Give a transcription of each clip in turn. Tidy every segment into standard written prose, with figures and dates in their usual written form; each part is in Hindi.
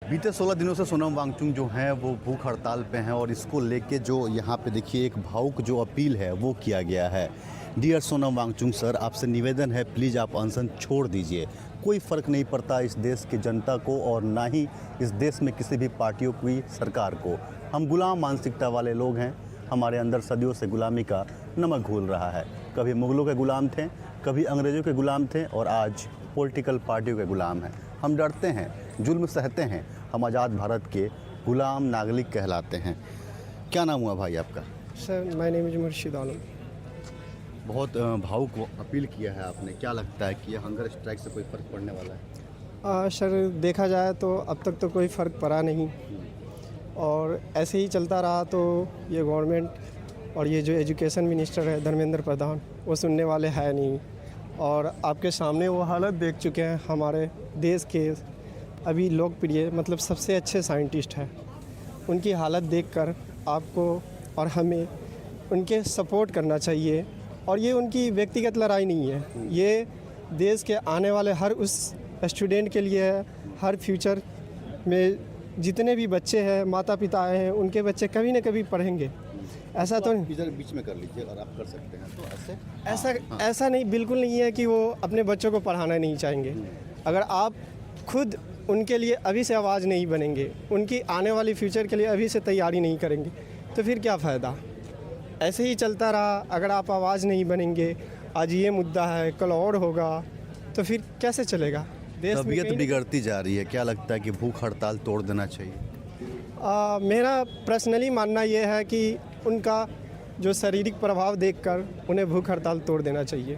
बीते 16 दिनों से सोनम वांगचुक जो हैं वो भूख हड़ताल पे हैं और इसको लेके जो यहाँ पे देखिए एक भावुक जो अपील है वो किया गया है। डियर सोनम वांगचुक सर, आपसे निवेदन है, प्लीज़ आप अनशन छोड़ दीजिए। कोई फ़र्क नहीं पड़ता इस देश की जनता को और ना ही इस देश में किसी भी पार्टियों की सरकार को। हम गुलाम मानसिकता वाले लोग हैं, हमारे अंदर सदियों से गुलामी का नमक घुल रहा है। कभी मुग़लों के गुलाम थे, कभी अंग्रेज़ों के गुलाम थे और आज पॉलिटिकल पार्टियों के गुलाम हैं। हम डरते हैं, जुल्म सहते हैं, हम आज़ाद भारत के गुलाम नागरिक कहलाते हैं। क्या नाम हुआ भाई आपका? सर माय नेम इज़ मुर्शिद आलम। बहुत भावुक अपील किया है आपने, क्या लगता है कि ये हंगर स्ट्राइक से कोई फ़र्क पड़ने वाला है? सर देखा जाए तो अब तक तो कोई फ़र्क पड़ा नहीं और ऐसे ही चलता रहा तो ये गवर्नमेंट और ये जो एजुकेशन मिनिस्टर है धर्मेंद्र प्रधान वो सुनने वाले है नहीं। और आपके सामने वो हालत देख चुके हैं हमारे देश के अभी लोकप्रिय मतलब सबसे अच्छे साइंटिस्ट हैं, उनकी हालत देखकर आपको और हमें उनके सपोर्ट करना चाहिए। और ये उनकी व्यक्तिगत लड़ाई नहीं है, ये देश के आने वाले हर उस स्टूडेंट के लिए है। हर फ्यूचर में जितने भी बच्चे हैं, माता पिता आए हैं, उनके बच्चे कभी न कभी पढ़ेंगे। ऐसा तो इधर बीच में कर लीजिए और आप कर सकते हैं तो ऐसा नहीं, बिल्कुल नहीं है कि वो अपने बच्चों को पढ़ाना नहीं चाहेंगे। अगर आप खुद उनके लिए अभी से आवाज़ नहीं बनेंगे, उनकी आने वाली फ्यूचर के लिए अभी से तैयारी नहीं करेंगे तो फिर क्या फ़ायदा। ऐसे ही चलता रहा, अगर आप आवाज़ नहीं बनेंगे, आज ये मुद्दा है कल और होगा तो फिर कैसे चलेगा देश। तबीयत बिगड़ती जा रही है, क्या लगता है कि भूख हड़ताल तोड़ देना चाहिए? मेरा पर्सनली मानना ये है कि उनका जो शारीरिक प्रभाव देखकर उन्हें भूख हड़ताल तोड़ देना चाहिए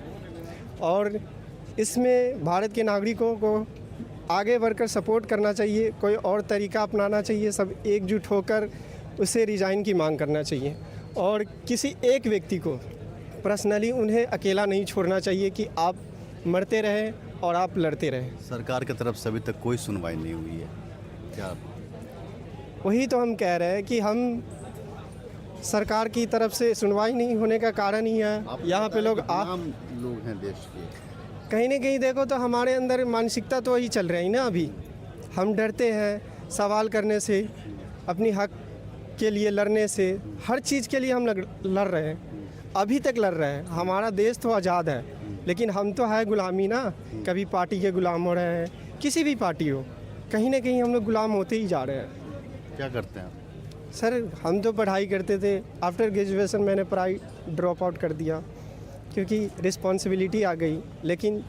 और इसमें भारत के नागरिकों को आगे बढ़कर सपोर्ट करना चाहिए। कोई और तरीका अपनाना चाहिए, सब एकजुट होकर उसे रिज़ाइन की मांग करना चाहिए और किसी एक व्यक्ति को पर्सनली उन्हें अकेला नहीं छोड़ना चाहिए कि आप मरते रहें और आप लड़ते रहें। सरकार की तरफ से अभी तक कोई सुनवाई नहीं हुई है, क्या? वही तो हम कह रहे हैं कि हम सरकार की तरफ से सुनवाई नहीं होने का कारण ही है यहाँ पे लोग आम लोग हैं देश के। कहीं ना कहीं देखो तो हमारे अंदर मानसिकता तो वही चल रही है ना। अभी हम डरते हैं सवाल करने से, अपनी हक के लिए लड़ने से, हर चीज़ के लिए हम लड़ रहे हैं, अभी तक लड़ रहे हैं। हमारा देश तो आज़ाद है लेकिन हम तो है गुलामी ना। कभी पार्टी के गुलाम हो रहे हैं, किसी भी पार्टी हो, कहीं ना कहीं हम लोग गुलाम होते ही जा रहे हैं। क्या करते हैं सर हम तो पढ़ाई करते थे, आफ्टर ग्रेजुएशन मैंने पढ़ाई ड्रॉप आउट कर दिया क्योंकि रिस्पॉन्सिबिलिटी आ गई। लेकिन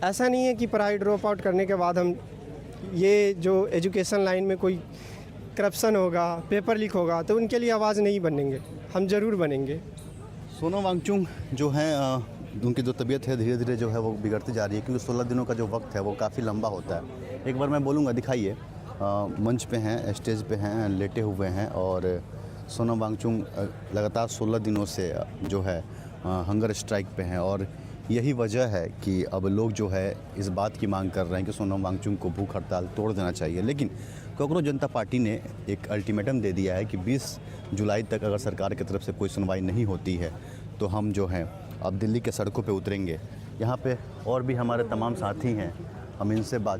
ऐसा नहीं है कि पढ़ाई ड्रॉप आउट करने के बाद हम ये जो एजुकेशन लाइन में कोई करप्शन होगा, पेपर लीक होगा तो उनके लिए आवाज़ नहीं बनेंगे, हम ज़रूर बनेंगे। सोनम वांगचुक जो हैं उनकी जो तबीयत है धीरे धीरे जो है वो बिगड़ती जा रही है क्योंकि 16 दिनों का जो वक्त है वो काफ़ी लंबा होता है। एक बार मैं बोलूँगा, दिखाइए, मंच पे हैं, स्टेज पे हैं, लेटे हुए हैं और सोनम वांगचुक लगातार 16 दिनों से जो है हंगर स्ट्राइक पे हैं और यही वजह है कि अब लोग जो है इस बात की मांग कर रहे हैं कि सोनम वांगचुक को भूख हड़ताल तोड़ देना चाहिए। लेकिन कांग्रेस जनता पार्टी ने एक अल्टीमेटम दे दिया है कि 20 जुलाई तक अगर सरकार की तरफ से कोई सुनवाई नहीं होती है तो हम जो हैं अब दिल्ली के सड़कों पे उतरेंगे। यहाँ पे और भी हमारे तमाम साथी हैं, हम इनसे बात